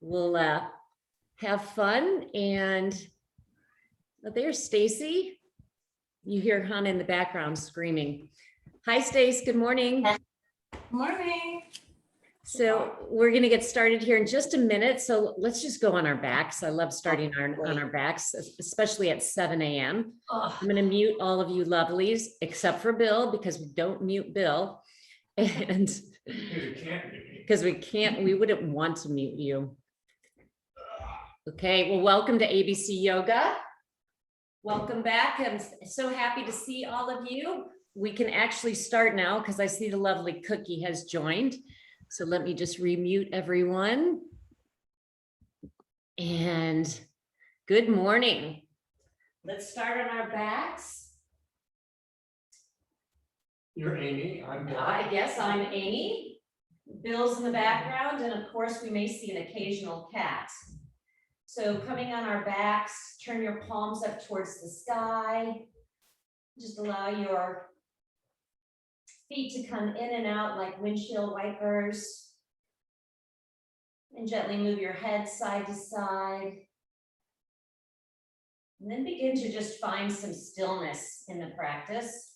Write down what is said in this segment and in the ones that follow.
we'll have fun. And there's Stacy. You hear Hannah in the background screaming. Hi, Stace. Good morning. Good morning. So we're going to get started here in just a minute. So let's just go on our backs. I love starting on our backs, especially at 7 a.m. I'm going to mute all of you lovelies, except for Bill, because we don't mute Bill. And because we wouldn't want to mute you. Okay, well, welcome to ABC Yoga. Welcome back. I'm so happy to see all of you. We can actually start now because I see the lovely Cookie has joined. So let me just remute everyone. And good morning. Let's start on our backs. You're Amy, I'm Bill. I guess I'm Amy. Bill's in the background, and of course we may see an occasional cat. So coming on our backs, turn your palms up towards the sky. Just allow your feet to come in and out like windshield wipers. And gently move your head side to side. And then begin to just find some stillness in the practice.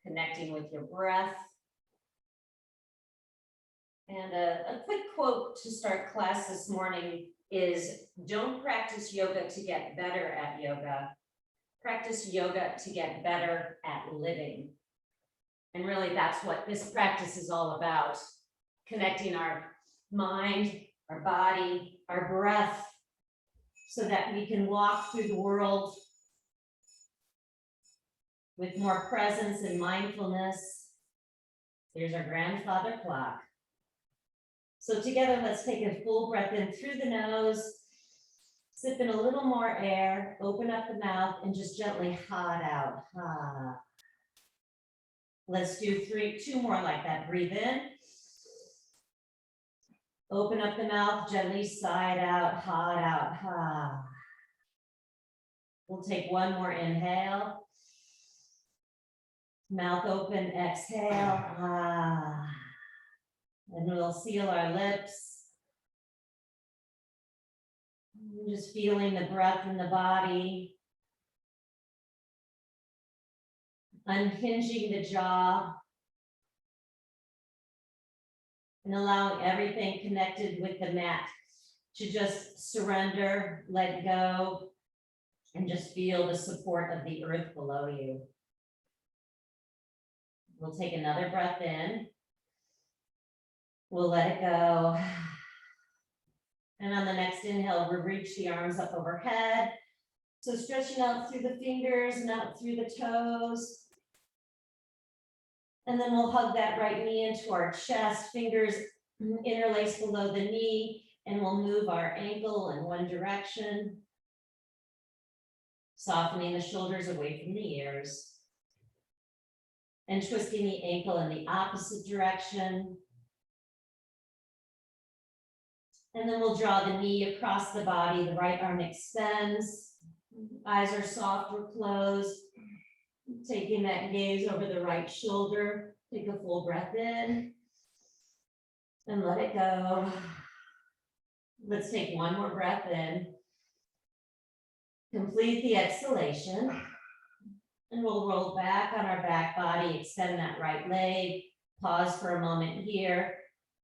Connecting with your breath. And a quick quote to start class this morning is, don't practice yoga to get better at yoga. Practice yoga to get better at living. And really that's what this practice is all about. Connecting our mind, our body, our breath, so that we can walk through the world with more presence and mindfulness. Here's our grandfather clock. So together, let's take a full breath in through the nose, sip in a little more air, open up the mouth, and just gently ha it out. Ha. Let's do two more like that. Breathe in. Open up the mouth, gently sigh it out, ha it out. Ha. We'll take one more inhale. Mouth open, exhale. Ah. And we'll seal our lips. Just feeling the breath in the body. Unhinging the jaw. And allowing everything connected with the mat to just surrender, let go, and just feel the support of the earth below you. We'll take another breath in. We'll let it go. And on the next inhale, we'll reach the arms up overhead. So stretching out through the fingers and out through the toes. And then we'll hug that right knee into our chest, fingers interlace below the knee, and we'll move our ankle in one direction. Softening the shoulders away from the ears. And twisting the ankle in the opposite direction. And then we'll draw the knee across the body, the right arm extends. Eyes are soft or closed. Taking that gaze over the right shoulder. Take a full breath in. And let it go. Let's take one more breath in. Complete the exhalation. And we'll roll back on our back body, extend that right leg, pause for a moment here,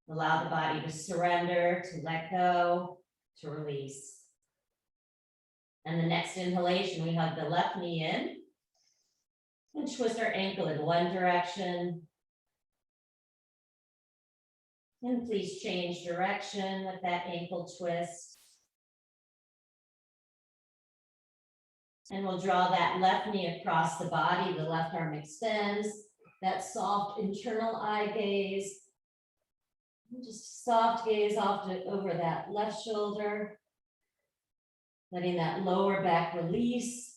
allow the body to surrender, to let go, to release. And the next inhalation, we hug the left knee in and twist our ankle in one direction. And please change direction with that ankle twist. And we'll draw that left knee across the body, the left arm extends, that soft internal eye gaze. Just soft gaze off over that left shoulder. Letting that lower back release.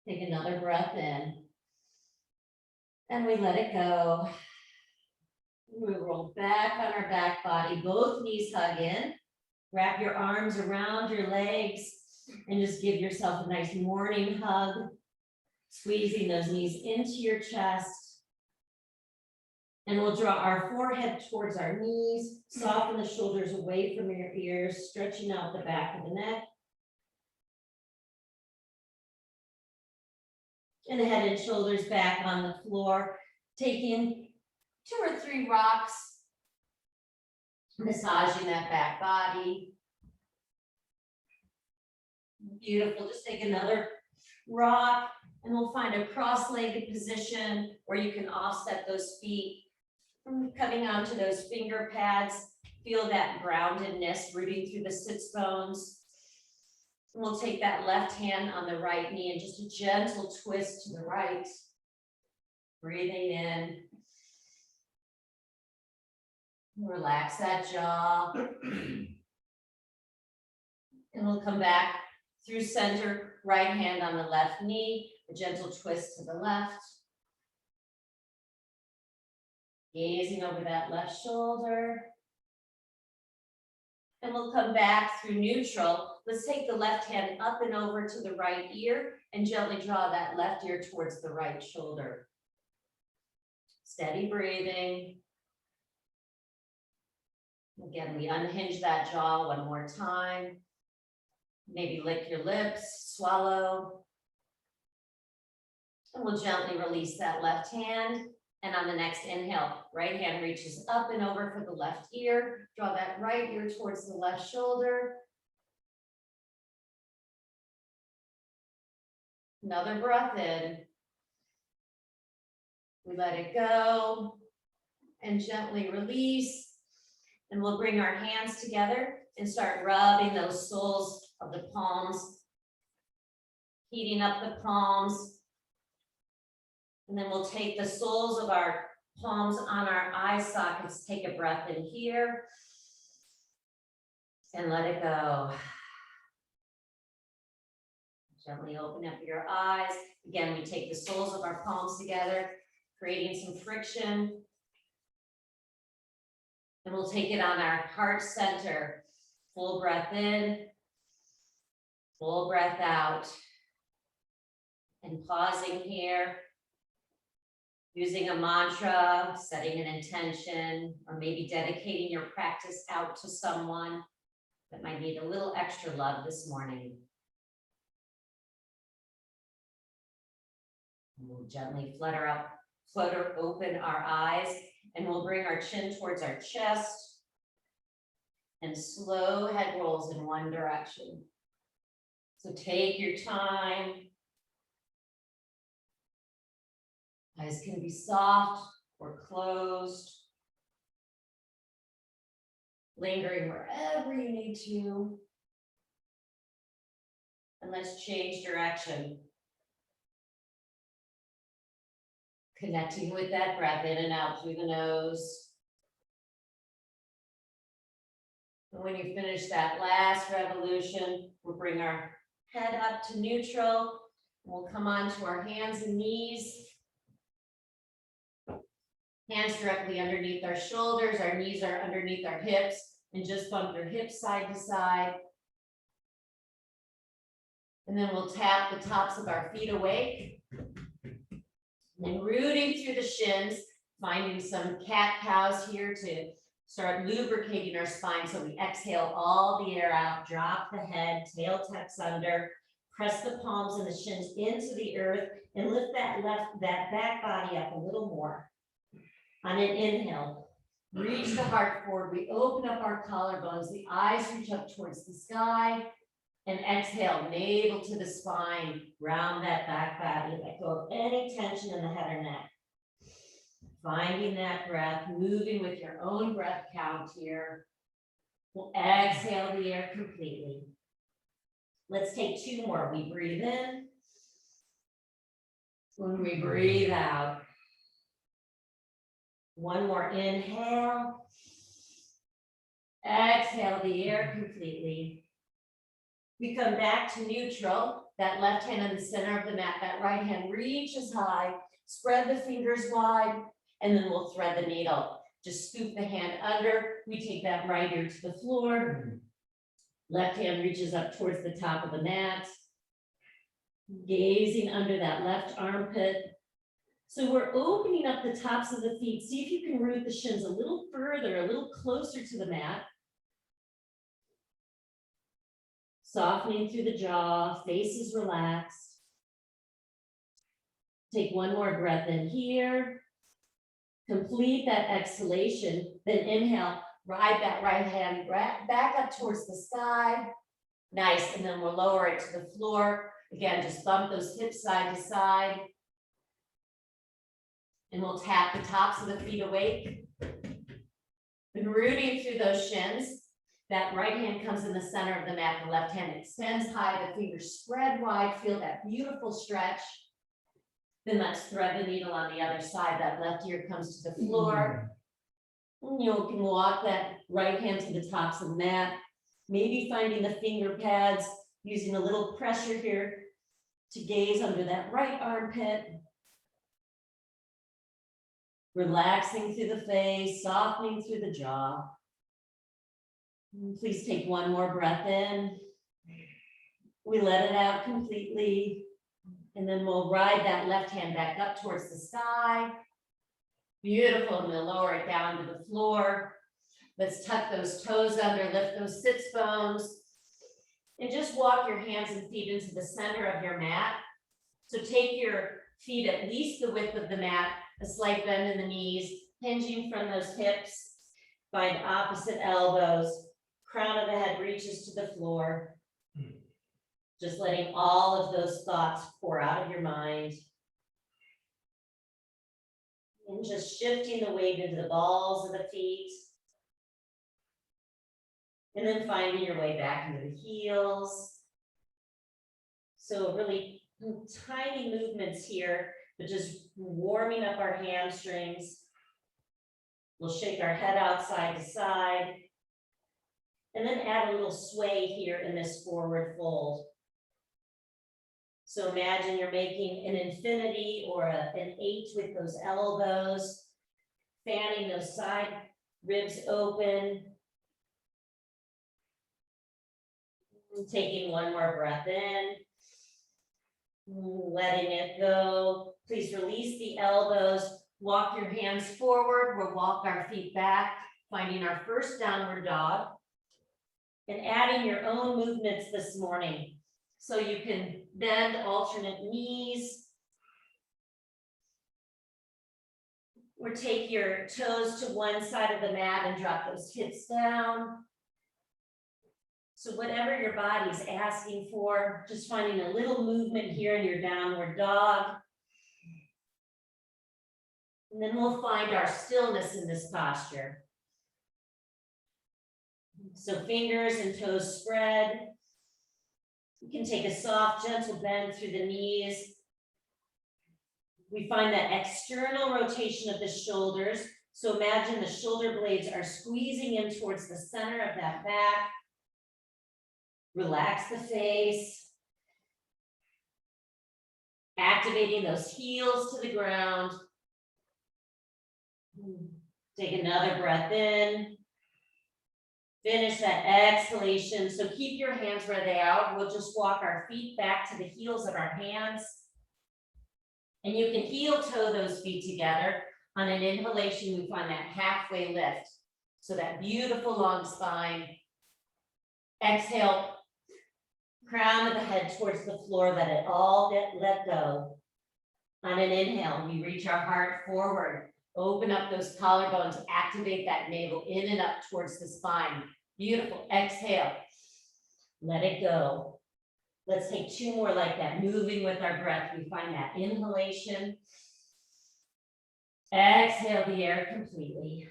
Take another breath in. And we let it go. We roll back on our back body, both knees hug in. Wrap your arms around your legs. And just give yourself a nice morning hug, squeezing those knees into your chest. And we'll draw our forehead towards our knees, soften the shoulders away from your ears, stretching out the back of the neck. And the head and shoulders back on the floor, taking 2 or 3 rocks, massaging that back body. Beautiful, just take another rock and we'll find a cross-legged position where you can offset those feet from coming onto those finger pads. Feel that groundedness rooting through the sits bones. And we'll take that left hand on the right knee and just a gentle twist to the right. Breathing in. Relax that jaw. And we'll come back through center, right hand on the left knee, a gentle twist to the left. Gazing over that left shoulder. And we'll come back through neutral. Let's take the left hand up and over to the right ear and gently draw that left ear towards the right shoulder. Steady breathing. Again, we unhinge that jaw one more time. Maybe lick your lips, swallow. And we'll gently release that left hand. And on the next inhale, right hand reaches up and over for the left ear. Draw that right ear towards the left shoulder. Another breath in. We let it go and gently release. And we'll bring our hands together and start rubbing those soles of the palms, heating up the palms. And then we'll take the soles of our palms on our eye sockets, take a breath in here, and let it go. Gently open up your eyes. Again, we take the soles of our palms together, creating some friction. And we'll take it on our heart center. Full breath in, full breath out. And pausing here. Using a mantra, setting an intention, or maybe dedicating your practice out to someone that might need a little extra love this morning. And we'll gently flutter open our eyes, and we'll bring our chin towards our chest, and slow head rolls in one direction. So take your time. Eyes can be soft or closed. Lingering wherever you need to. And let's change direction. Connecting with that breath in and out through the nose. And when you finish that last revolution, we'll bring our head up to neutral. We'll come onto our hands and knees. Hands directly underneath our shoulders, our knees are underneath our hips, and just bump your hips side to side. And then we'll tap the tops of our feet awake. And rooting through the shins, finding some cat-cows here to start lubricating our spine. So we exhale all the air out, drop the head, tail tucks under, press the palms and the shins into the earth, and lift that back body up a little more. On an inhale, reach the heart forward. We open up our collarbones. The eyes reach up towards the sky. And exhale, navel to the spine. Round that back body. Let go of any tension in the head or neck. Finding that breath, moving with your own breath count here. We'll exhale the air completely. Let's take 2 more. We breathe in. When we breathe out. 1 more inhale. Exhale the air completely. We come back to neutral. That left hand in the center of the mat. That right hand reaches high. Spread the fingers wide. And then we'll thread the needle. Just scoop the hand under. We take that right ear to the floor. Left hand reaches up towards the top of the mat. Gazing under that left armpit. So we're opening up the tops of the feet. See if you can root the shins a little further, a little closer to the mat. Softening through the jaw, face is relaxed. Take one more breath in here. Complete that exhalation, then inhale, ride that right hand back up towards the sky. Nice, and then we'll lower it to the floor. Again, just bump those hips side to side. And we'll tap the tops of the feet awake. And rooting through those shins. That right hand comes in the center of the mat, the left hand extends high, the fingers spread wide, feel that beautiful stretch. Then let's thread the needle on the other side. That left ear comes to the floor. And you can walk that right hand to the tops of the mat. Maybe finding the finger pads, using a little pressure here to gaze under that right armpit. Relaxing through the face, softening through the jaw. And please take one more breath in. We let it out completely. And then we'll ride that left hand back up towards the sky. Beautiful, and we'll lower it down to the floor. Let's tuck those toes under, lift those sits bones. And just walk your hands and feet into the center of your mat. So take your feet at least the width of the mat, a slight bend in the knees, hinging from those hips. Find opposite elbows, crown of the head reaches to the floor. Just letting all of those thoughts pour out of your mind. And just shifting the weight into the balls of the feet. And then finding your way back into the heels. So really tiny movements here, but just warming up our hamstrings. We'll shake our head out side to side. And then add a little sway here in this forward fold. So imagine you're making an infinity or an 8 with those elbows, fanning those side ribs open. Taking one more breath in, letting it go. Please release the elbows, walk your hands forward, we'll walk our feet back, finding our first downward dog, and adding your own movements this morning. So you can bend alternate knees, or take your toes to one side of the mat and drop those hips down. So whatever your body's asking for, just finding a little movement here in your downward dog. And then we'll find our stillness in this posture. So fingers and toes spread. You can take a soft, gentle bend through the knees. We find that external rotation of the shoulders. So imagine the shoulder blades are squeezing in towards the center of that back. Relax the face. Activating those heels to the ground. Take another breath in. Finish that exhalation. So keep your hands where they are. We'll just walk our feet back to the heels of our hands. And you can heel toe those feet together. On an inhalation, we find that halfway lift. So that beautiful long spine. Exhale. Crown of the head towards the floor, let it all let go. On an inhale, we reach our heart forward, open up those collarbones, activate that navel in and up towards the spine. Beautiful, exhale, let it go. Let's take 2 more like that, moving with our breath. We find that inhalation. Exhale the air completely.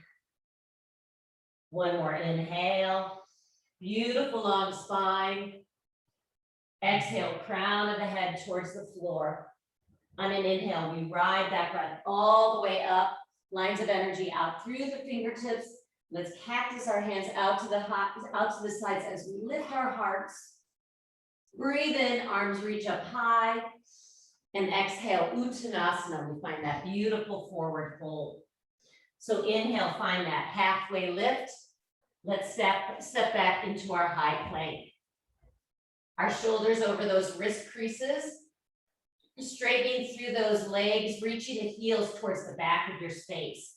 One more inhale, beautiful long spine. Exhale, crown of the head towards the floor. On an inhale, we ride that breath all the way up, lines of energy out through the fingertips. Let's cactus our hands out to the sides as we lift our hearts. Breathe in, arms reach up high. And exhale, Uttanasana. We find that beautiful forward fold. So inhale, find that halfway lift. Let's step back into our high plank. Our shoulders over those wrist creases. Straightening through those legs, reaching the heels towards the back of your space.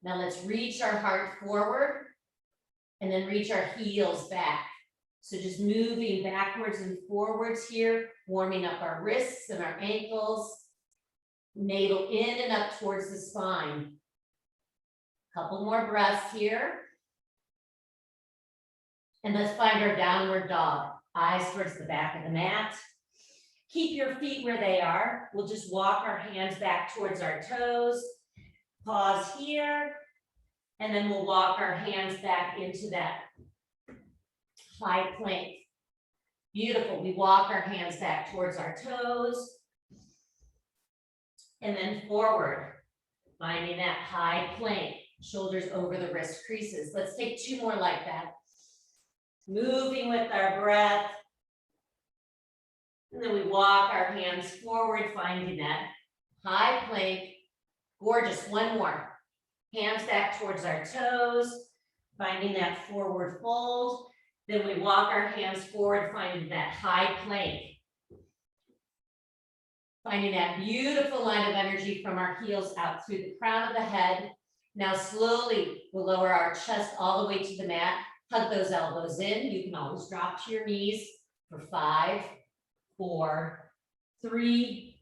Now let's reach our heart forward and then reach our heels back. So just moving backwards and forwards here, warming up our wrists and our ankles. Navel in and up towards the spine. Couple more breaths here. And let's find our downward dog. Eyes towards the back of the mat. Keep your feet where they are. We'll just walk our hands back towards our toes. Pause here. And then we'll walk our hands back into that high plank. Beautiful. We walk our hands back towards our toes. And then forward. Finding that high plank. Shoulders over the wrist creases. Let's take 2 more like that. Moving with our breath. And then we walk our hands forward, finding that high plank. Gorgeous. 1 more. Hands back towards our toes, finding that forward fold. Then we walk our hands forward, finding that high plank. Finding that beautiful line of energy from our heels out through the crown of the head. Now slowly we'll lower our chest all the way to the mat. Hug those elbows in. You can always drop to your knees for 5, 4, 3,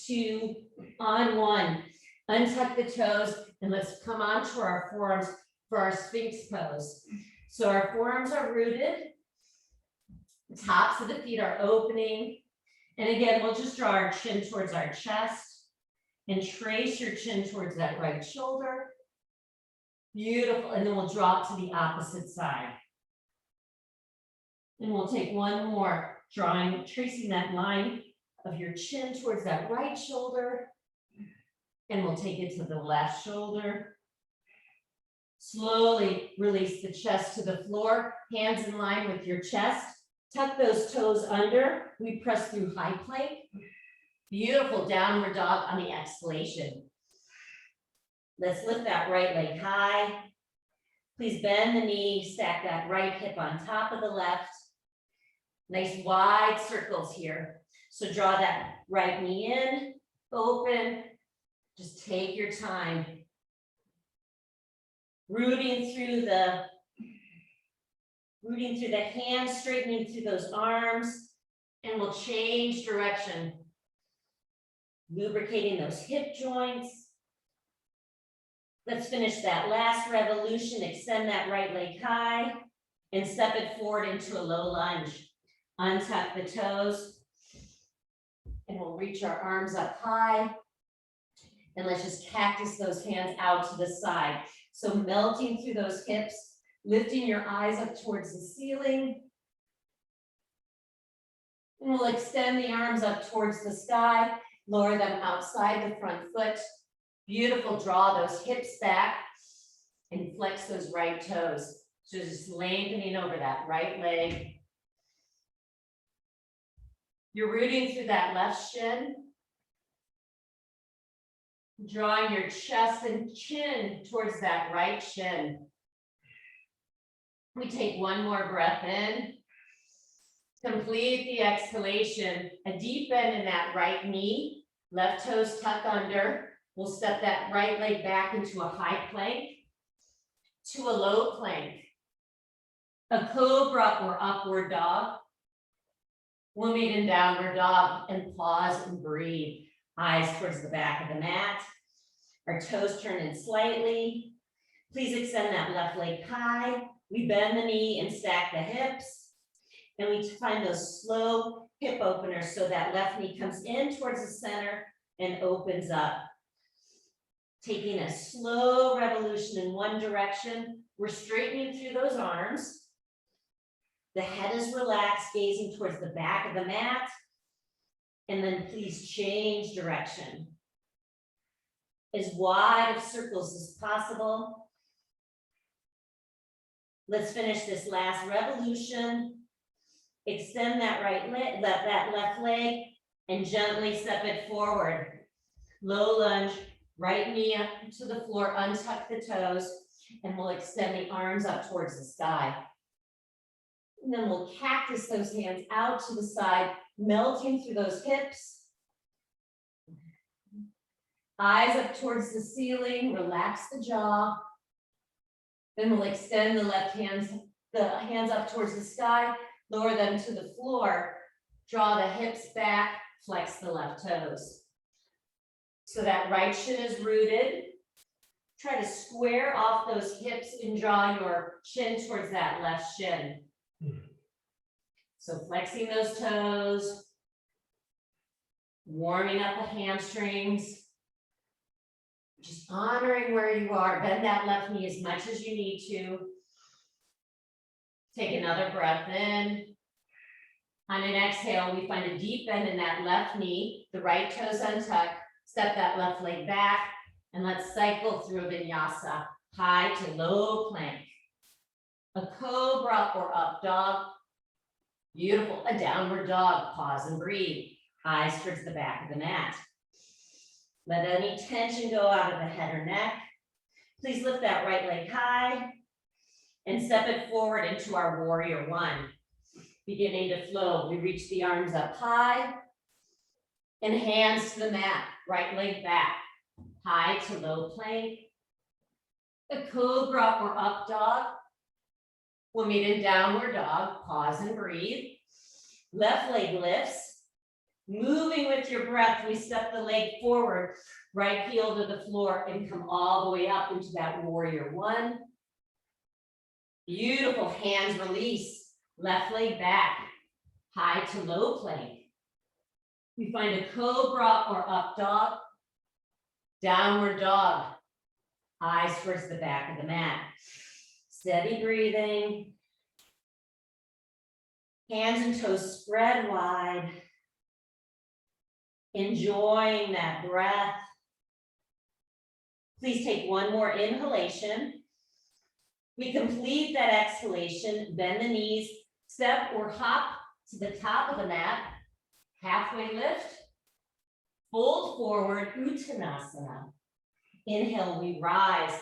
2, on 1. Untuck the toes and let's come onto our forearms for our Sphinx Pose. So our forearms are rooted. The tops of the feet are opening. And again, we'll just draw our chin towards our chest and trace your chin towards that right shoulder. Beautiful. And then we'll draw it to the opposite side. And we'll take 1 more, tracing that line of your chin towards that right shoulder. And we'll take it to the left shoulder. Slowly release the chest to the floor, hands in line with your chest. Tuck those toes under. We press through high plank. Beautiful downward dog on the exhalation. Let's lift that right leg high. Please bend the knee, stack that right hip on top of the left. Nice wide circles here. So draw that right knee in, open. Just take your time. Rooting through the hands, straightening through those arms, and we'll change direction. Lubricating those hip joints. Let's finish that last revolution. Extend that right leg high and step it forward into a low lunge. Untuck the toes, and we'll reach our arms up high. And let's just cactus those hands out to the side. So melting through those hips, lifting your eyes up towards the ceiling. And we'll extend the arms up towards the sky, lower them outside the front foot. Beautiful, draw those hips back and flex those right toes. So just lengthening over that right leg. You're rooting through that left shin. Drawing your chest and chin towards that right shin. We take 1 more breath in. Complete the exhalation. A deep bend in that right knee. Left toes tuck under. We'll step that right leg back into a high plank to a low plank. A cobra or upward dog. We'll meet in downward dog and pause and breathe. Eyes towards the back of the mat. Our toes turn in slightly. Please extend that left leg high. We bend the knee and stack the hips. And we find those slow hip openers so that left knee comes in towards the center and opens up. Taking a slow revolution in one direction. We're straightening through those arms. The head is relaxed, gazing towards the back of the mat. And then please change direction. As wide of circles as possible. Let's finish this last revolution. Extend that right leg, that left leg, and gently step it forward. Low lunge, right knee up to the floor, untuck the toes, and we'll extend the arms up towards the sky. And then we'll cactus those hands out to the side, melting through those hips. Eyes up towards the ceiling, relax the jaw. Then we'll extend the hands up towards the sky, lower them to the floor, draw the hips back, flex the left toes. So that right shin is rooted. Try to square off those hips and draw your chin towards that left shin. So flexing those toes, warming up the hamstrings, just honoring where you are. Bend that left knee as much as you need to. Take another breath in. On an exhale, we find a deep bend in that left knee, the right toes untucked, step that left leg back, and let's cycle through a vinyasa, high to low plank. A cobra or up dog. Beautiful, a downward dog, pause and breathe. Eyes towards the back of the mat. Let any tension go out of the head or neck. Please lift that right leg high and step it forward into our warrior one. Beginning to flow, we reach the arms up high and hands to the mat, right leg back, high to low plank. A cobra or up dog. We'll meet in downward dog, pause and breathe. Left leg lifts. Moving with your breath, we step the leg forward, right heel to the floor and come all the way up into that warrior one. Beautiful, hands release, left leg back, high to low plank. We find a cobra or up dog, downward dog, eyes towards the back of the mat. Steady breathing. Hands and toes spread wide. Enjoying that breath. Please take one more inhalation. We complete that exhalation, bend the knees, step or hop to the top of the mat, halfway lift, fold forward, Uttanasana. Inhale, we rise,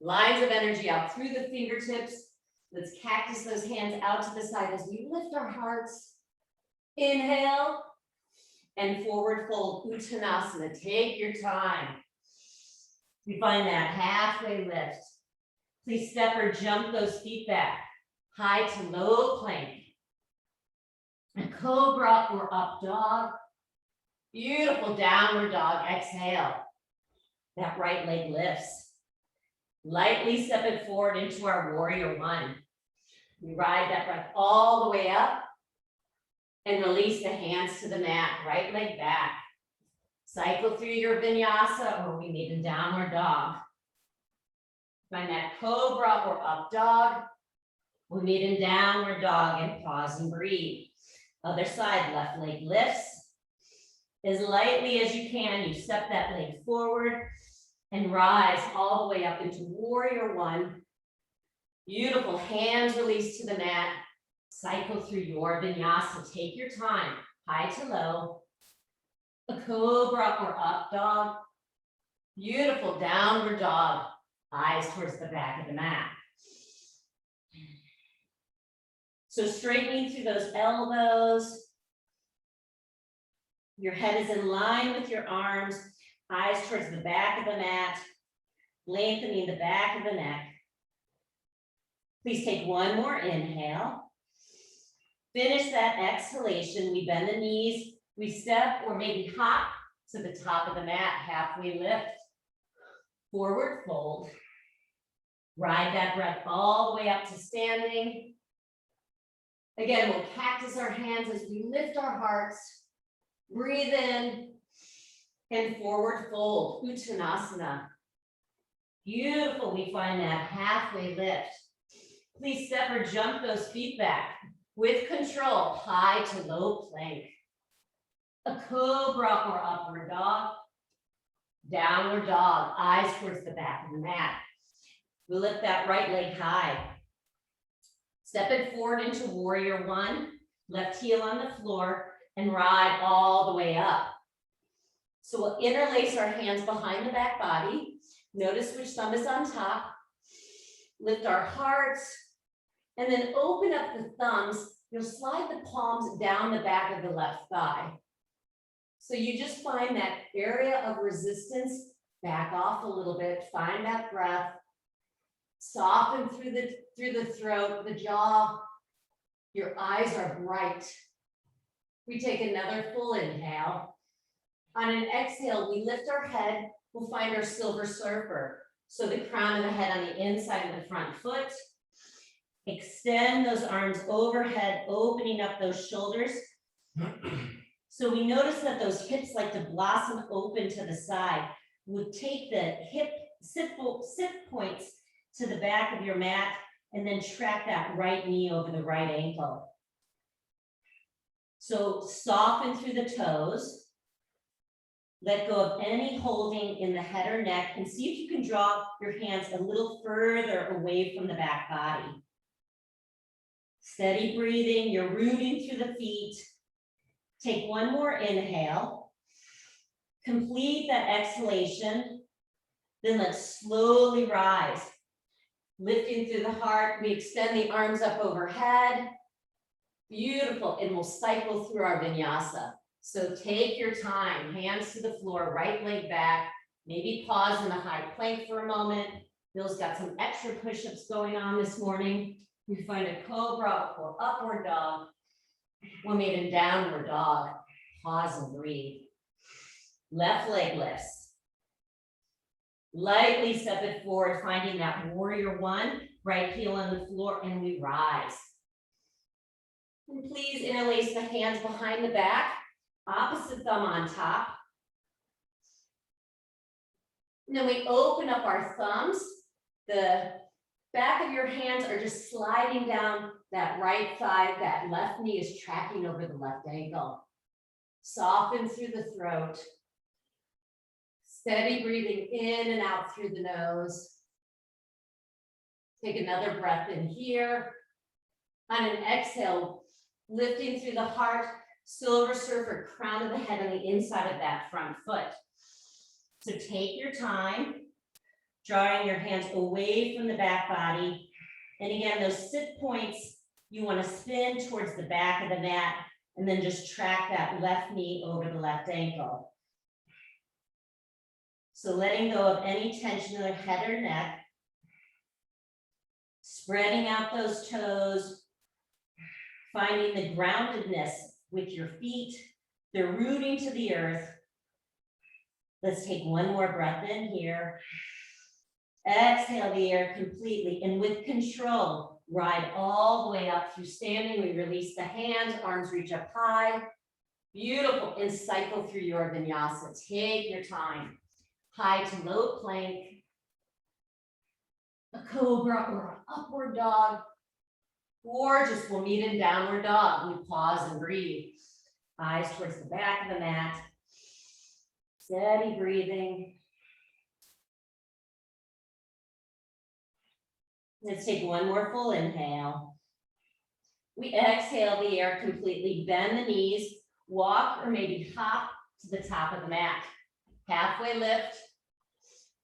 lines of energy out through the fingertips. Let's cactus those hands out to the side as we lift our hearts. Inhale. And forward fold, Uttanasana. Take your time. We find that halfway lift. Please step or jump those feet back. High to low plank. A cobra or up dog. Beautiful downward dog. Exhale. That right leg lifts. Lightly step it forward into our warrior one. We ride that breath all the way up. And release the hands to the mat, right leg back. Cycle through your vinyasa or we meet in downward dog. Find that cobra or up dog. We meet in downward dog and pause and breathe. Other side, left leg lifts. As lightly as you can, you step that leg forward and rise all the way up into warrior one. Beautiful, hands release to the mat. Cycle through your vinyasa. Take your time, high to low. A cobra or up dog. Beautiful downward dog. Eyes towards the back of the mat. So straightening through those elbows. Your head is in line with your arms. Eyes towards the back of the mat. Lengthening the back of the neck. Please take one more inhale. Finish that exhalation. We bend the knees. We step or maybe hop to the top of the mat. Halfway lift. Forward fold. Ride that breath all the way up to standing. Again, we'll cactus our hands as we lift our hearts. Breathe in and forward fold. Uttanasana. Beautiful. We find that halfway lift. Please step or jump those feet back. With control, high to low plank. A cobra or upward dog. Downward dog, eyes towards the back of the mat. We lift that right leg high. Step it forward into warrior one. Left heel on the floor and ride all the way up. So we'll interlace our hands behind the back body. Notice which thumb is on top. Lift our hearts. And then open up the thumbs. You'll slide the palms down the back of the left thigh. So you just find that area of resistance, back off a little bit, find that breath. Soften through the throat, the jaw. Your eyes are bright. We take another full inhale. On an exhale, we lift our head. We'll find our silver surfer. So the crown of the head on the inside of the front foot. Extend those arms overhead, opening up those shoulders. So we notice that those hips like to blossom open to the side. We'll take the hip sit points to the back of your mat and then track that right knee over the right ankle. So soften through the toes. Let go of any holding in the head or neck and see if you can draw your hands a little further away from the back body. Steady breathing, you're rooting through the feet. Take one more inhale. Complete that exhalation. Then let's slowly rise. Lifting through the heart, we extend the arms up overhead. Beautiful, and we'll cycle through our vinyasa. So take your time, hands to the floor, right leg back, maybe pause in the high plank for a moment. Bill's got some extra push-ups going on this morning. We find a cobra or upward dog. We'll meet in downward dog. Pause and breathe. Left leg lifts. Lightly step it forward, finding that warrior one, right heel on the floor, and we rise. And please interlace the hands behind the back, opposite thumb on top. And then we open up our thumbs. The back of your hands are just sliding down that right thigh, that left knee is tracking over the left ankle. Soften through the throat. Steady breathing in and out through the nose. Take another breath in here. On an exhale, lifting through the heart, silver surfer, crown of the head on the inside of that front foot. So take your time, drawing your hands away from the back body. And again, those sit points, you want to spin towards the back of the mat and then just track that left knee over the left ankle. So letting go of any tension in the head or neck, spreading out those toes, finding the groundedness with your feet. They're rooting to the earth. Let's take one more breath in here. Exhale the air completely, and with control, ride all the way up through standing. We release the hands, arms reach up high. Beautiful, and cycle through your vinyasa. Take your time. High to low plank, a cobra or an upward dog. Gorgeous, we'll meet in downward dog. We pause and breathe. Eyes towards the back of the mat. Steady breathing. Let's take one more full inhale. We exhale the air completely, bend the knees, walk or maybe hop to the top of the mat. Halfway lift,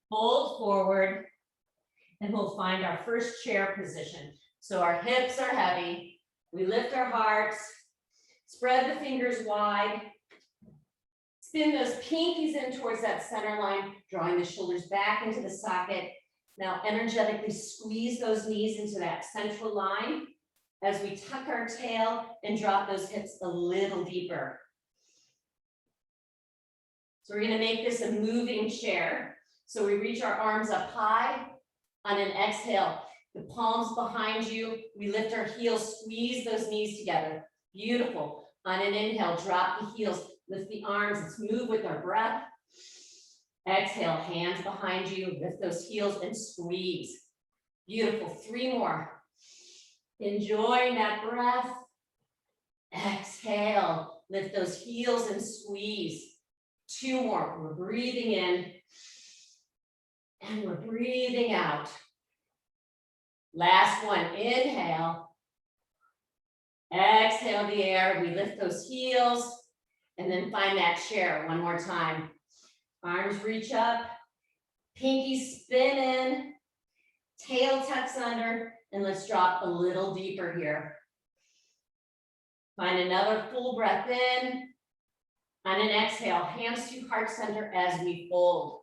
fold forward, and we'll find our first chair position. So our hips are heavy, we lift our hearts, spread the fingers wide, spin those pinkies in towards that center line, drawing the shoulders back into the socket. Now energetically squeeze those knees into that central line as we tuck our tail and drop those hips a little deeper. So we're gonna make this a moving chair. So we reach our arms up high. On an exhale, the palms behind you, we lift our heels, squeeze those knees together. Beautiful. On an inhale, drop the heels, lift the arms, let's move with our breath. Exhale, hands behind you, lift those heels and squeeze. Beautiful, 3 more. Enjoying that breath. Exhale, lift those heels and squeeze. 2 more, we're breathing in and we're breathing out. Last one, inhale. Exhale the air, we lift those heels and then find that chair one more time. Arms reach up, pinky spin in, tail tucks under, and let's drop a little deeper here. Find another full breath in. On an exhale, hands to heart center as we fold.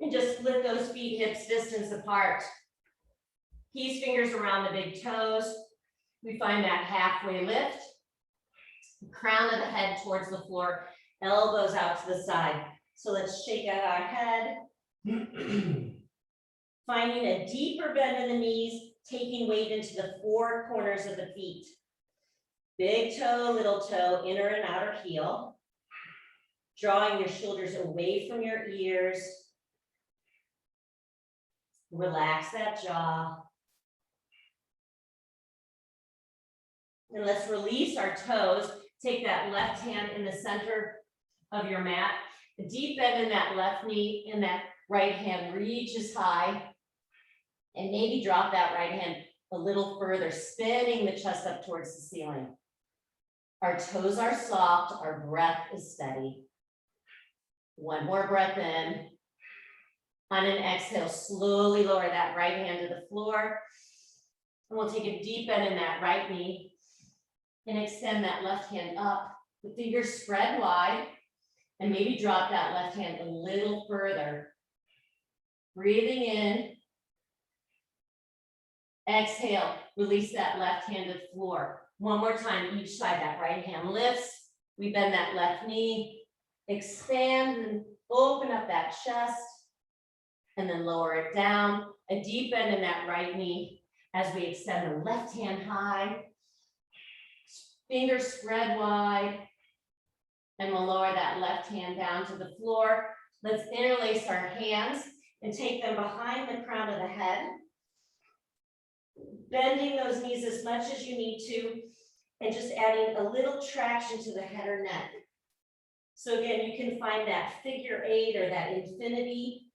And just split those feet hips distance apart. Keys fingers around the big toes. We find that halfway lift. Crown of the head towards the floor, elbows out to the side. So let's shake out our head. Finding a deeper bend in the knees, taking weight into the four corners of the feet. Big toe, little toe, inner and outer heel. Drawing your shoulders away from your ears. Relax that jaw. And let's release our toes. Take that left hand in the center of your mat. A deep bend in that left knee, and that right hand reaches high. And maybe drop that right hand a little further, spinning the chest up towards the ceiling. Our toes are soft, our breath is steady. One more breath in. On an exhale, slowly lower that right hand to the floor. And we'll take a deep bend in that right knee and extend that left hand up. The fingers spread wide and maybe drop that left hand a little further. Breathing in. Exhale, release that left hand to the floor. One more time, each side, that right hand lifts. We bend that left knee, expand and open up that chest, and then lower it down. A deep bend in that right knee as we extend the left hand high. Fingers spread wide, and we'll lower that left hand down to the floor. Let's interlace our hands and take them behind the crown of the head. Bending those knees as much as you need to, and just adding a little traction to the head or neck. So again, you can find that figure eight or that infinity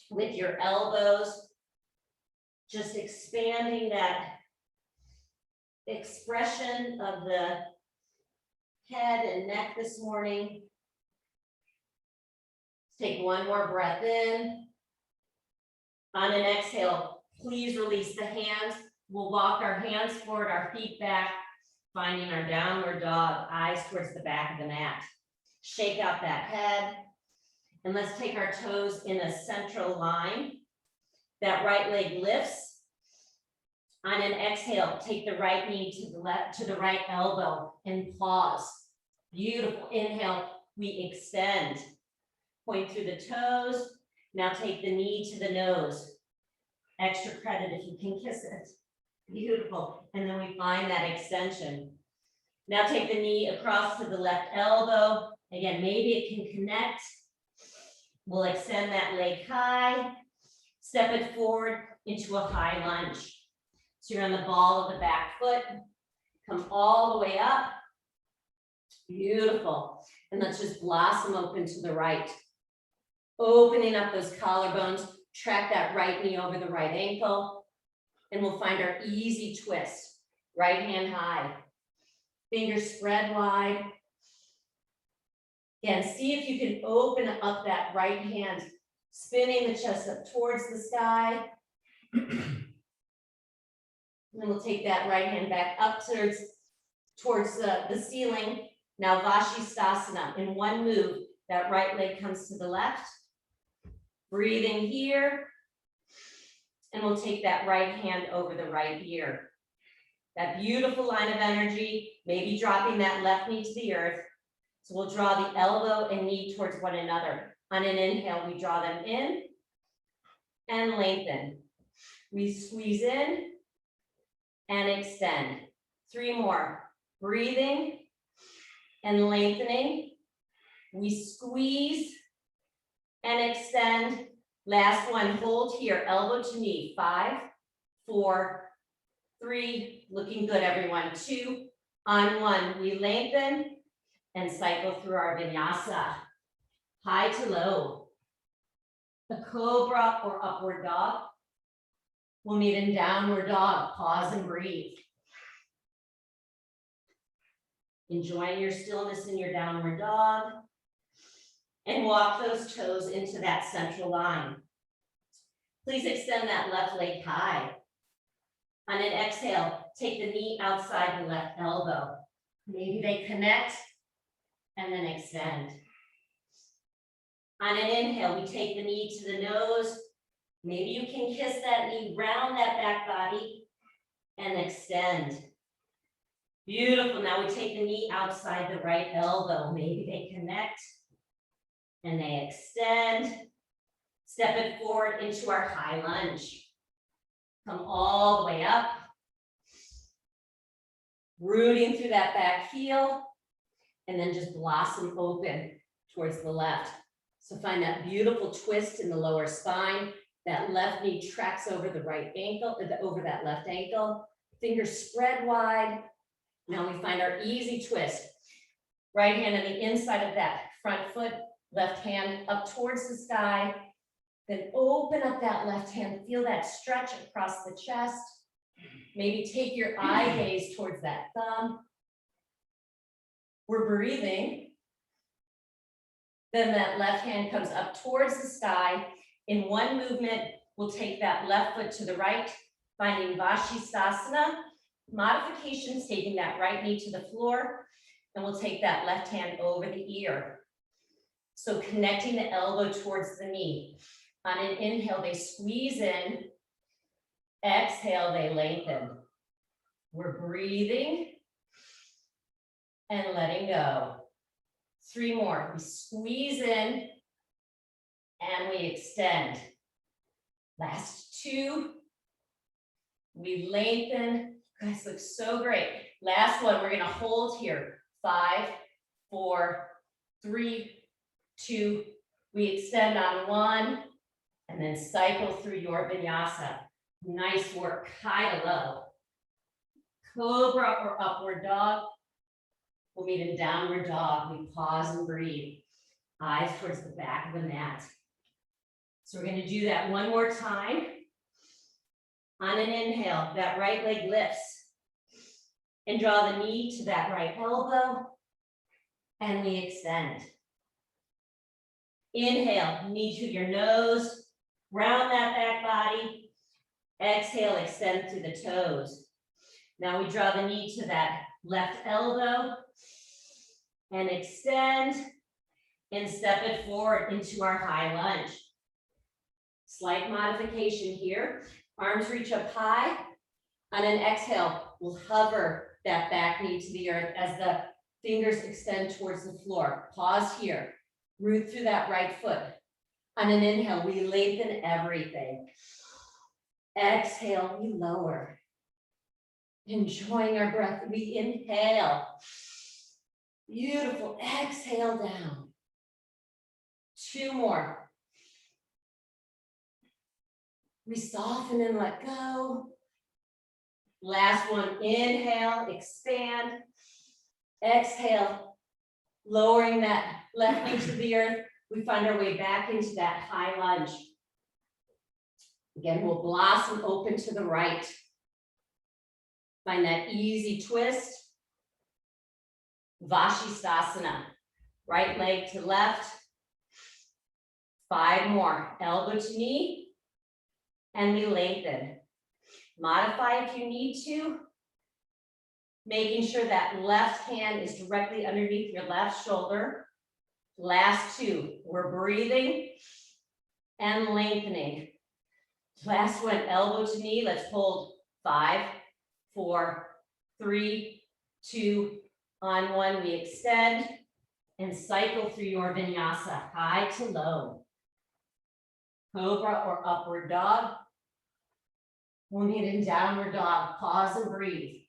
with your elbows, just expanding that expression of the head and neck this morning. Take one more breath in. On an exhale, please release the hands. We'll walk our hands forward, our feet back, finding our downward dog, eyes towards the back of the mat. Shake out that head. And let's take our toes in a central line. That right leg lifts. On an exhale, take the right knee to the left, to the right elbow, and pause. Beautiful. Inhale, we extend. Point through the toes. Now take the knee to the nose. Extra credit if you can kiss it. Beautiful. And then we find that extension. Now take the knee across to the left elbow. Again, maybe it can connect. We'll extend that leg high. Step it forward into a high lunge. So you're on the ball of the back foot. Come all the way up. Beautiful. And let's just blossom open to the right. Opening up those collarbones. Track that right knee over the right ankle. And we'll find our easy twist. Right hand high. Fingers spread wide. Again, see if you can open up that right hand, spinning the chest up towards the sky. And then we'll take that right hand back up towards the ceiling. Now Vashisthasana. In one move, that right leg comes to the left. Breathing here. And we'll take that right hand over the right ear. That beautiful line of energy, maybe dropping that left knee to the earth. So we'll draw the elbow and knee towards one another. On an inhale, we draw them in and lengthen. We squeeze in and extend. 3 more. Breathing and lengthening. We squeeze and extend. Last one, hold here, elbow to knee. 5, 4, 3, looking good everyone. 2, on 1, we lengthen and cycle through our vinyasa. High to low. A cobra or upward dog. We'll meet in downward dog. Pause and breathe. Enjoying your stillness in your downward dog. And walk those toes into that central line. Please extend that left leg high. On an exhale, take the knee outside the left elbow. Maybe they connect and then extend. On an inhale, we take the knee to the nose. Maybe you can kiss that knee, round that back body and extend. Beautiful. Now we take the knee outside the right elbow. Maybe they connect and they extend. Step it forward into our high lunge. Come all the way up. Rooting through that back heel. And then just blossom open towards the left. So find that beautiful twist in the lower spine. That left knee tracks over the right ankle, over that left ankle. Fingers spread wide. Now we find our easy twist. Right hand on the inside of that front foot, left hand up towards the sky. Then open up that left hand, feel that stretch across the chest. Maybe take your eye gaze towards that thumb. We're breathing. Then that left hand comes up towards the sky. In one movement, we'll take that left foot to the right, finding Virabhadrasana. Modifications, taking that right knee to the floor, and we'll take that left hand over the ear. So connecting the elbow towards the knee. On an inhale, they squeeze in. Exhale, they lengthen. We're breathing and letting go. 3 more. We squeeze in and we extend. Last 2. We lengthen. Guys, look so great. Last one, we're gonna hold here. 5, 4, 3, 2. We extend on 1 and then cycle through your vinyasa. Nice work, high to low. Cobra or upward dog. We'll meet in downward dog. We pause and breathe. Eyes towards the back of the mat. So we're gonna do that one more time. On an inhale, that right leg lifts. And draw the knee to that right elbow. And we extend. Inhale, knee to your nose. Round that back body. Exhale, extend through the toes. Now we draw the knee to that left elbow. And extend. And step it forward into our high lunge. Slight modification here. Arms reach up high. On an exhale, we'll hover that back knee to the earth as the fingers extend towards the floor. Pause here. Root through that right foot. On an inhale, we lengthen everything. Exhale, we lower. Enjoying our breath. We inhale. Beautiful. Exhale down. 2 more. We soften and let go. Last one, inhale, expand. Exhale, lowering that left knee to the earth. We find our way back into that high lunge. Again, we'll blossom open to the right. Find that easy twist. Virabhadrasana. Right leg to left. 5 more. Elbow to knee. And we lengthen. Modify if you need to. Making sure that left hand is directly underneath your left shoulder. Last 2. We're breathing and lengthening. Last one, elbow to knee. Let's hold 5, 4, 3, 2, on 1. We extend and cycle through your vinyasa, high to low. Cobra or upward dog. We'll meet in downward dog. Pause and breathe.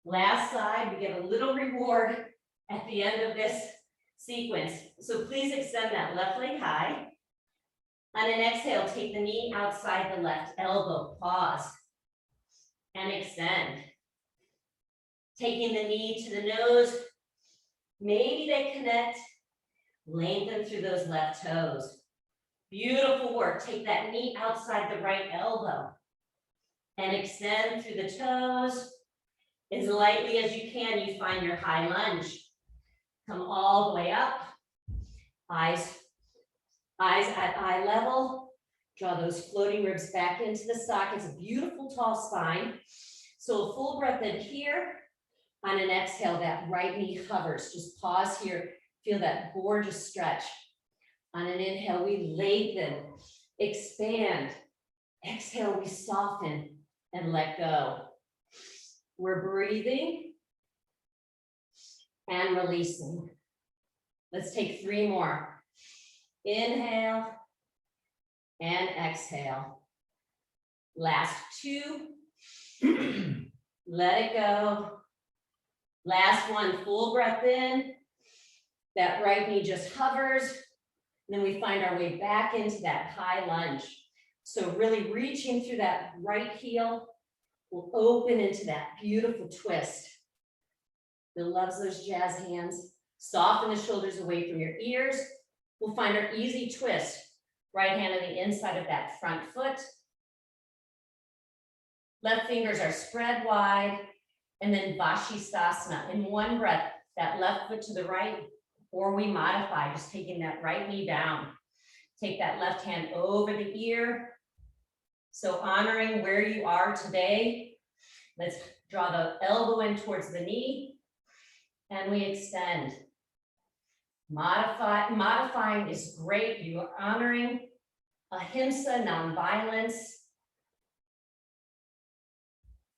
Last side, we get a little reward at the end of this sequence. So please extend that left leg high. On an exhale, take the knee outside the left elbow. Pause and extend. Taking the knee to the nose. Maybe they connect. Lengthen through those left toes. Beautiful work. Take that knee outside the right elbow. And extend through the toes. As lightly as you can, you find your high lunge. Come all the way up. Eyes at eye level. Draw those floating ribs back into the sockets. A beautiful tall spine. So a full breath in here. On an exhale, that right knee hovers. Just pause here. Feel that gorgeous stretch. On an inhale, we lengthen, expand. Exhale, we soften and let go. We're breathing and releasing. Let's take 3 more. Inhale and exhale. Last 2. Let it go. Last one, full breath in. That right knee just hovers. And then we find our way back into that high lunge. So really reaching through that right heel, we'll open into that beautiful twist. Bill loves those jazz hands. Soften the shoulders away from your ears. We'll find our easy twist. Right hand on the inside of that front foot. Left fingers are spread wide. And then Vashisthasana. In one breath, that left foot to the right, or we modify, just taking that right knee down. Take that left hand over the ear. So honoring where you are today, let's draw the elbow in towards the knee, and we extend. Modifying is great. You are honoring ahimsa, nonviolence.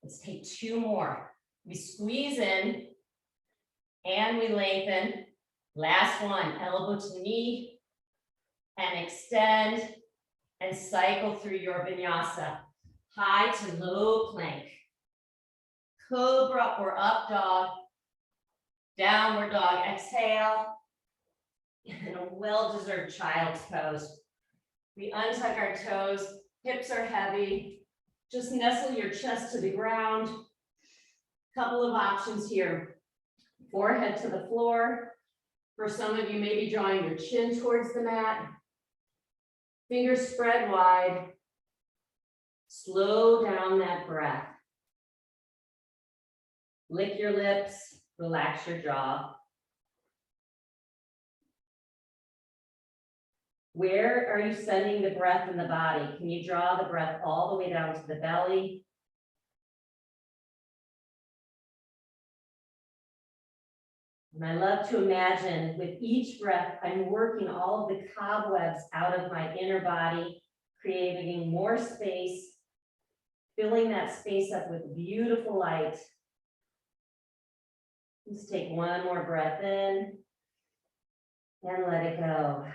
Let's take 2 more. We squeeze in and we lengthen. Last one, elbow to knee and extend and cycle through your vinyasa. High to low plank. Cobra or up dog. Downward dog, exhale. And a well-deserved child's pose. We untuck our toes, hips are heavy. Just nestle your chest to the ground. Couple of options here. Forehead to the floor. For some of you, maybe drawing your chin towards the mat. Fingers spread wide. Slow down that breath. Lick your lips, relax your jaw. Where are you sending the breath in the body? Can you draw the breath all the way down to the belly? And I love to imagine with each breath, I'm working all of the cobwebs out of my inner body, creating more space, filling that space up with beautiful light. Just take one more breath in and let it go.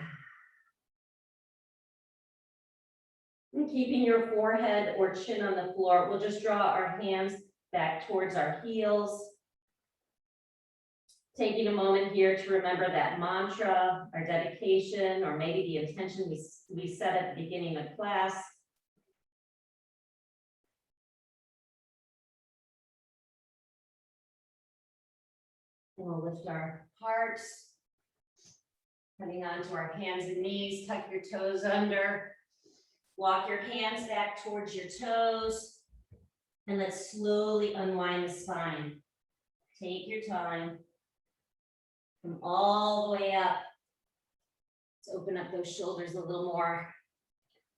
And keeping your forehead or chin on the floor, we'll just draw our hands back towards our heels. Taking a moment here to remember that mantra, our dedication, or maybe the intention we set at the beginning of class. And we'll lift our hearts, coming onto our hands and knees, tuck your toes under, walk your hands back towards your toes, and let's slowly unwind the spine. Take your time. Come all the way up. Let's open up those shoulders a little more.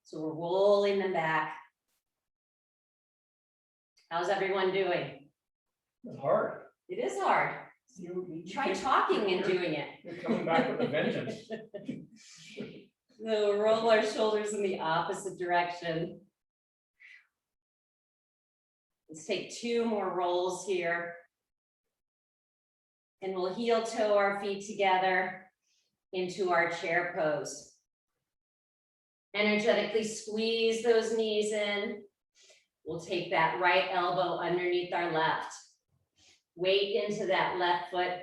So we're rolling them back. How's everyone doing? It's hard. It is hard. You Try talking and doing it. You're coming back with a vengeance. So we'll roll our shoulders in the opposite direction. Let's take 2 more rolls here. And we'll heel toe our feet together into our chair pose. Energetically squeeze those knees in. We'll take that right elbow underneath our left. Weight into that left foot.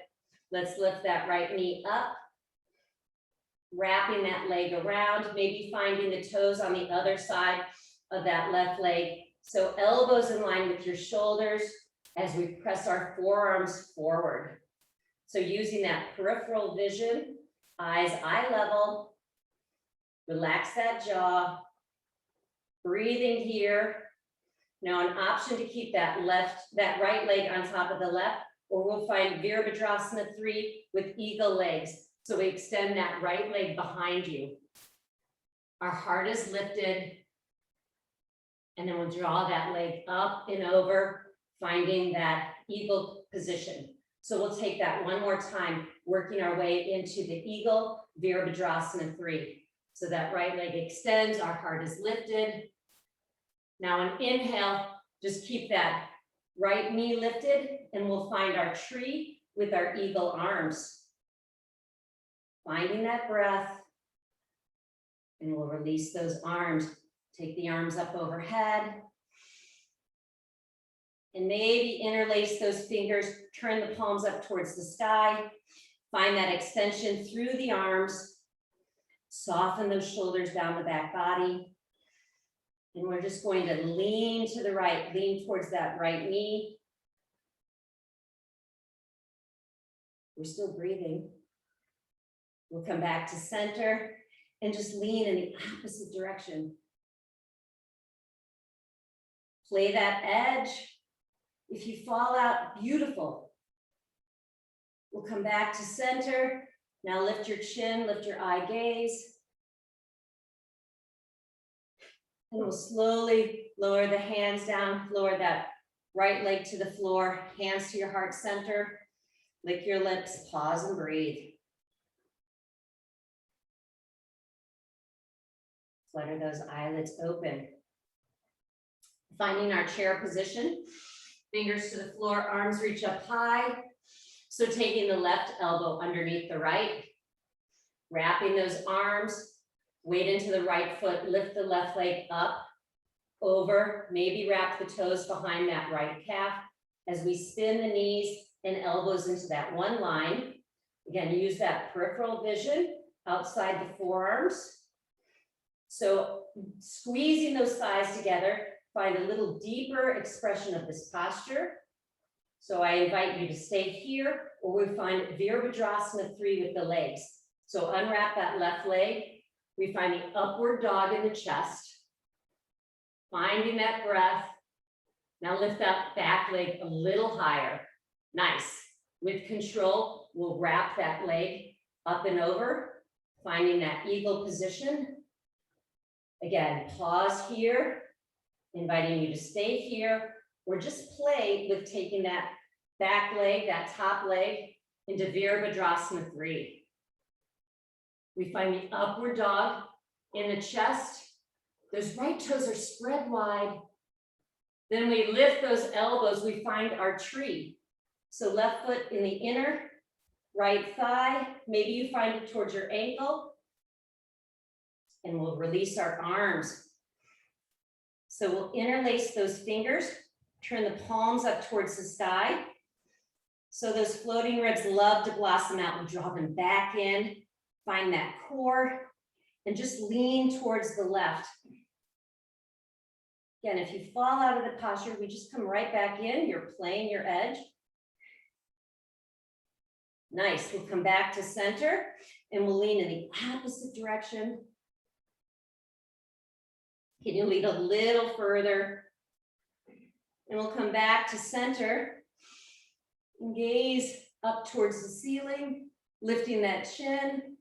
Let's lift that right knee up. Wrapping that leg around, maybe finding the toes on the other side of that left leg. So elbows in line with your shoulders as we press our forearms forward. So using that peripheral vision, eyes eye level, relax that jaw, breathing here. Now an option to keep that right leg on top of the left, or we'll find Virabhadrasana 3 with eagle legs. So we extend that right leg behind you. Our heart is lifted, and then we'll draw that leg up and over, finding that eagle position. So we'll take that one more time, working our way into the eagle, Virabhadrasana 3. So that right leg extends, our heart is lifted. Now on inhale, just keep that right knee lifted, and we'll find our tree with our eagle arms. Finding that breath, and we'll release those arms. Take the arms up overhead. And maybe interlace those fingers, turn the palms up towards the sky. Find that extension through the arms. Soften those shoulders down the back body. And we're just going to lean to the right, lean towards that right knee. We're still breathing. We'll come back to center and just lean in the opposite direction. Play that edge. If you fall out, beautiful. We'll come back to center. Now lift your chin, lift your eye gaze. And we'll slowly lower the hands down, lower that right leg to the floor, hands to your heart center. Lick your lips, pause and breathe. Flutter those eyelids open. Finding our chair position. Fingers to the floor, arms reach up high. So taking the left elbow underneath the right, wrapping those arms, weight into the right foot, lift the left leg up, over, maybe wrap the toes behind that right calf as we spin the knees and elbows into that one line. Again, use that peripheral vision outside the forearms. So squeezing those thighs together, find a little deeper expression of this posture. So I invite you to stay here, or we find Virabhadrasana 3 with the legs. So unwrap that left leg. We find the upward dog in the chest. Finding that breath. Now lift that back leg a little higher. Nice. With control, we'll wrap that leg up and over, finding that eagle position. Again, pause here, inviting you to stay here, or just play with taking that back leg, that top leg, into Virabhadrasana 3. We find the upward dog in the chest. Those right toes are spread wide. Then we lift those elbows, we find our tree. So left foot in the inner, right thigh, maybe you find it towards your ankle. And we'll release our arms. So we'll interlace those fingers, turn the palms up towards the sky. So those floating ribs love to blossom out. We'll draw them back in, find that core, and just lean towards the left. Again, if you fall out of the posture, we just come right back in. You're playing your edge. Nice. We'll come back to center and we'll lean in the opposite direction. Can you lean a little further? And we'll come back to center and gaze up towards the ceiling, lifting that chin.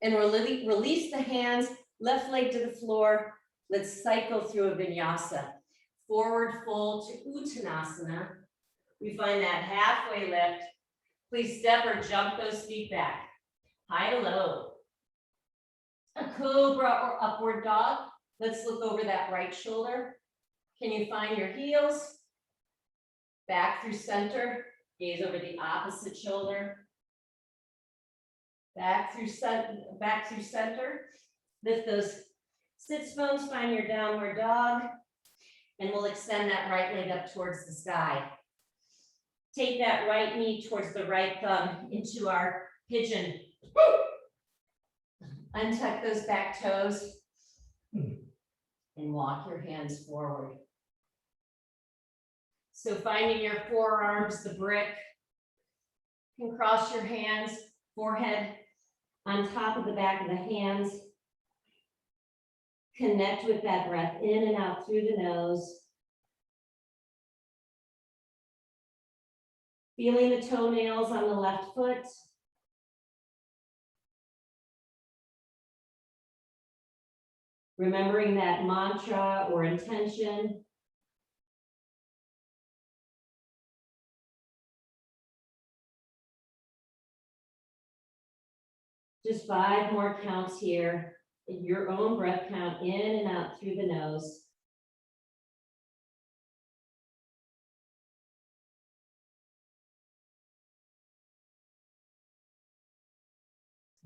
And release the hands, left leg to the floor. Let's cycle through a vinyasa. Forward fold to Uttanasana. We find that halfway lift. Please step or jump those feet back. High to low. A cobra or upward dog. Let's look over that right shoulder. Can you find your heels? Back through center. Gaze over the opposite shoulder. Back through center. Lift those sits bones, find your downward dog. And we'll extend that right leg up towards the sky. Take that right knee towards the right thumb into our pigeon. Untuck those back toes and walk your hands forward. So finding your forearms, the brick, you can cross your hands, forehead on top of the back of the hands. Connect with that breath in and out through the nose. Feeling the toenails on the left foot. Remembering that mantra or intention. Just 5 more counts here. Your own breath count in and out through the nose.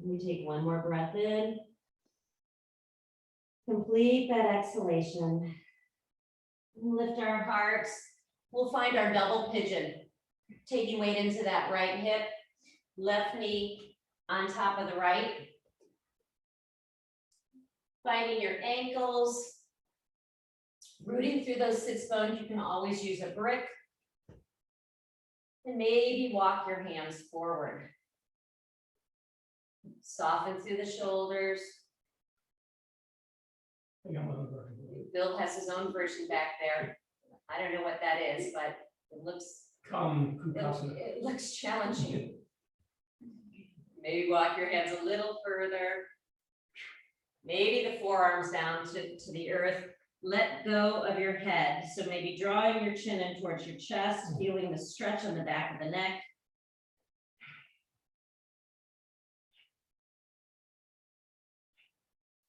We take 1 more breath in. Complete that exhalation. Lift our hearts. We'll find our double pigeon. Taking weight into that right hip, left knee on top of the right. Finding your ankles. Rooting through those sits bones, you can always use a brick. And maybe walk your hands forward. Soften through the shoulders. I got my other version. Bill has his own version back there. I don't know what that is, but it looks it looks challenging. Maybe walk your hands a little further. Maybe the forearms down to the earth. Let go of your head. So maybe drawing your chin in towards your chest, feeling the stretch on the back of the neck.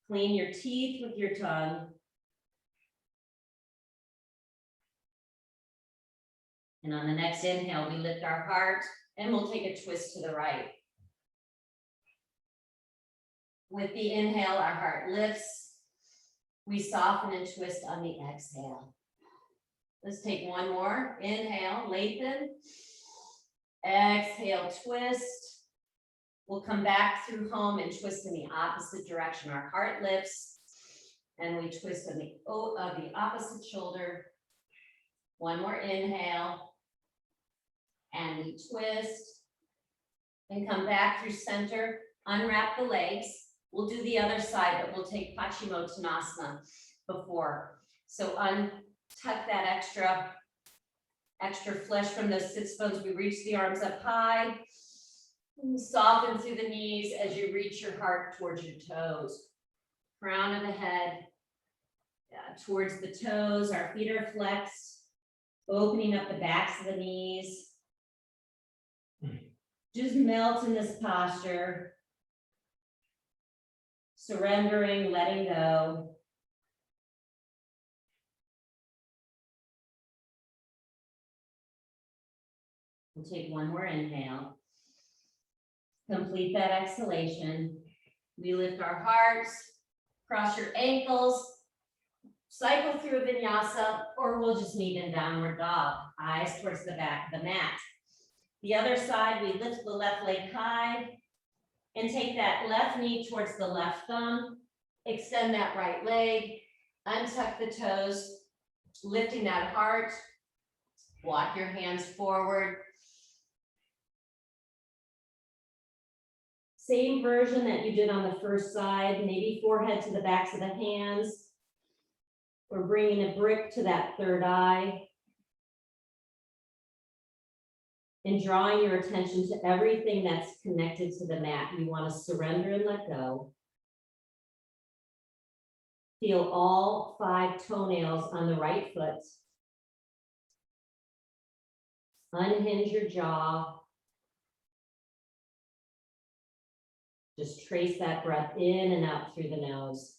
Clean your teeth with your tongue. And on the next inhale, we lift our heart and we'll take a twist to the right. With the inhale, our heart lifts. We soften and twist on the exhale. Let's take 1 more. Inhale, lengthen. Exhale, twist. We'll come back through home and twist in the opposite direction. Our heart lifts and we twist on the opposite shoulder. 1 more inhale. And we twist and come back through center. Unwrap the legs. We'll do the other side, but we'll take Paschimottanasana before. So untuck that extra flesh from those sits bones. We reach the arms up high. Soften through the knees as you reach your heart towards your toes. Crown of the head towards the toes. Our feet are flexed. Opening up the backs of the knees. Just melt in this posture. Surrendering, letting go. We'll take 1 more inhale. Complete that exhalation. We lift our hearts, cross your ankles, cycle through a vinyasa, or we'll just meet in downward dog, eyes towards the back of the mat. The other side, we lift the left leg high and take that left knee towards the left thumb, extend that right leg, untuck the toes, lifting that heart, walk your hands forward. Same version that you did on the first side, maybe forehead to the backs of the hands. We're bringing a brick to that third eye. And drawing your attention to everything that's connected to the mat. You want to surrender and let go. Feel all 5 toenails on the right foot. Unhinge your jaw. Just trace that breath in and out through the nose.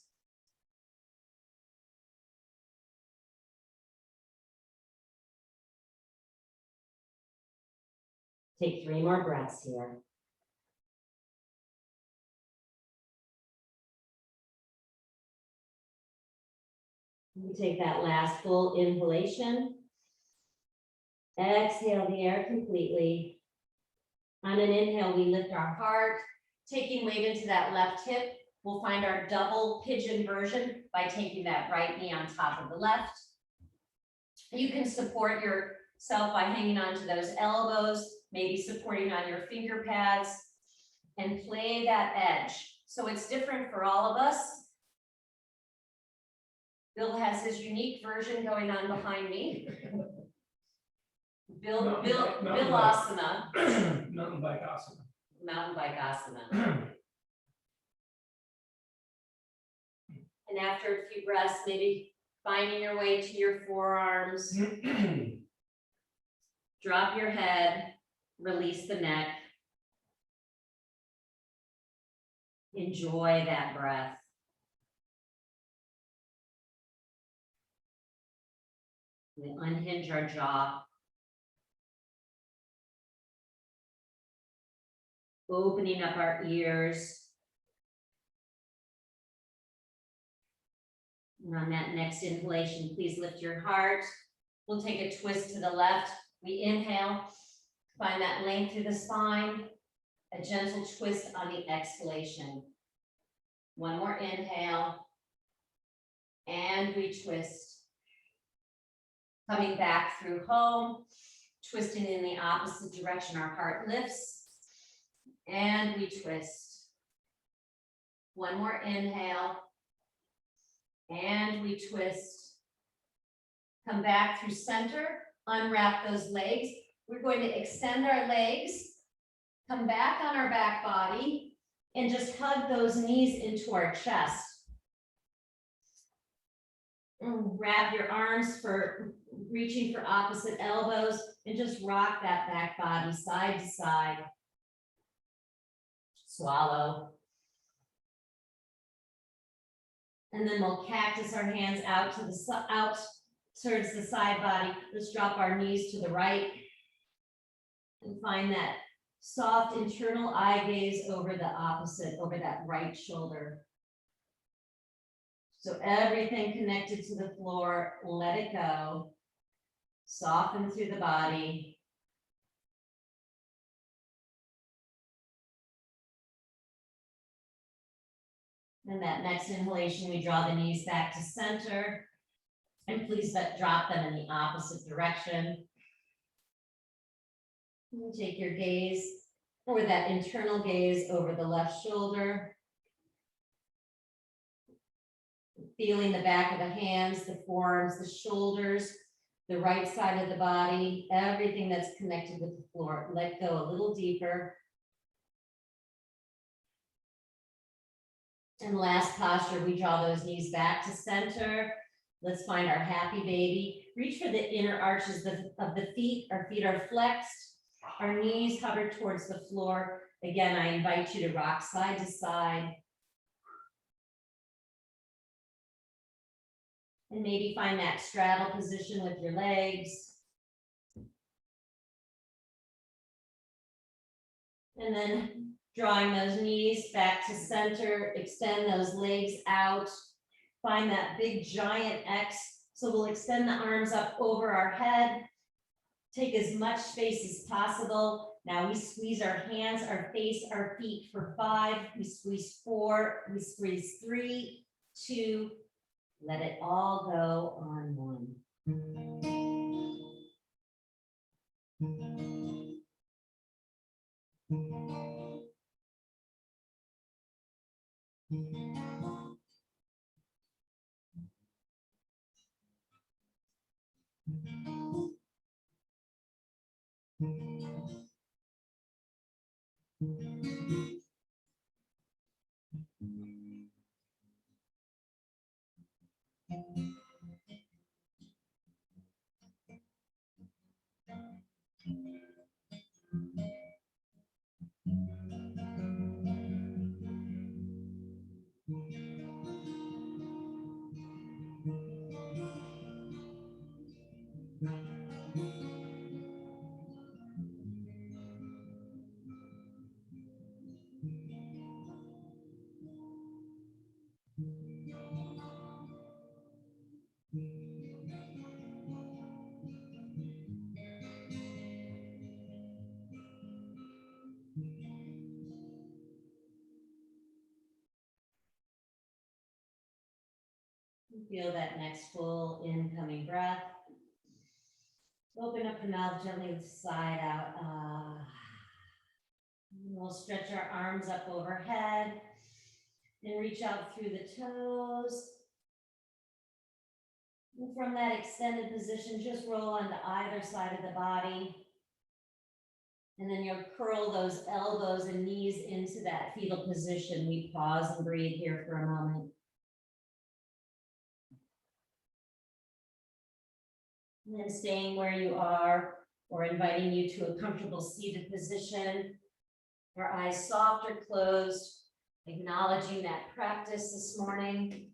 Take 3 more breaths here. We take that last full inhalation. Exhale the air completely. On an inhale, we lift our heart, taking weight into that left hip. We'll find our double pigeon version by taking that right knee on top of the left. You can support yourself by hanging onto those elbows, maybe supporting on your finger pads, and play that edge. So it's different for all of us. Bill has his unique version going on behind me. Vinyasa. Mountain bike asana. Mountain bike asana. And after a few breaths, maybe finding your way to your forearms. Drop your head, release the neck. enjoy that breath. We unhinge our jaw. Opening up our ears. And on that next inhalation, please lift your heart. We'll take a twist to the left. We inhale, find that length through the spine, a gentle twist on the exhalation. One more inhale, and we twist. Coming back through home, twisting in the opposite direction, our heart lifts, and we twist. One more inhale, and we twist. Come back through center, unwrap those legs. We're going to extend our legs, come back on our back body, and just hug those knees into our chest. Wrap your arms for reaching for opposite elbows, and just rock that back body side to side. Swallow. And then we'll cactus our hands out to the out towards the side body. Let's drop our knees to the right and find that soft internal eye gaze over the opposite, over that right shoulder. So everything connected to the floor, let it go. Soften through the body. And that next inhalation, we draw the knees back to center. And please drop them in the opposite direction. And take your gaze, or that internal gaze, over the left shoulder. Feeling the back of the hands, the forearms, the shoulders, the right side of the body, everything that's connected with the floor. Let go a little deeper. And last posture, we draw those knees back to center. Let's find our happy baby. Reach for the inner arches of the feet. Our feet are flexed. Our knees hover towards the floor. Again, I invite you to rock side to side. And maybe find that straddle position with your legs. And then drawing those knees back to center, extend those legs out. Find that big giant X. So we'll extend the arms up over our head. Take as much space as possible. Now we squeeze our hands, our face, our feet for 5. We squeeze 4. We squeeze 3, 2. Let it all go on 1. Feel that next full incoming breath. Open up the mouth gently with the side out. We'll stretch our arms up overhead and reach out through the toes. And from that extended position, just roll onto either side of the body. And then you'll curl those elbows and knees into that fetal position. We pause and breathe here for a moment. And then staying where you are, or inviting you to a comfortable seated position. Our eyes soft or closed. Acknowledging that practice this morning.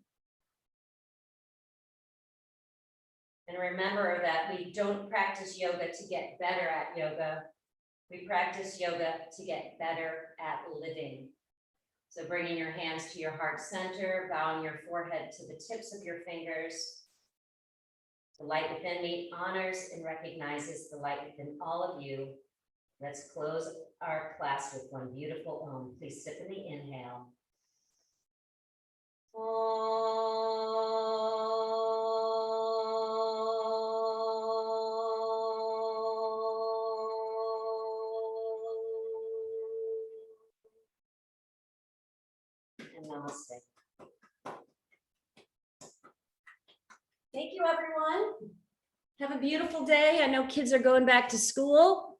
And remember that we don't practice yoga to get better at yoga. We practice yoga to get better at living. So bringing your hands to your heart center, bowing your forehead to the tips of your fingers. The light within me honors and recognizes the light within all of you. Let's close our class with one beautiful Om. Please sip in the inhale. And namaste. Thank you, everyone. Have a beautiful day. I know kids are going back to school.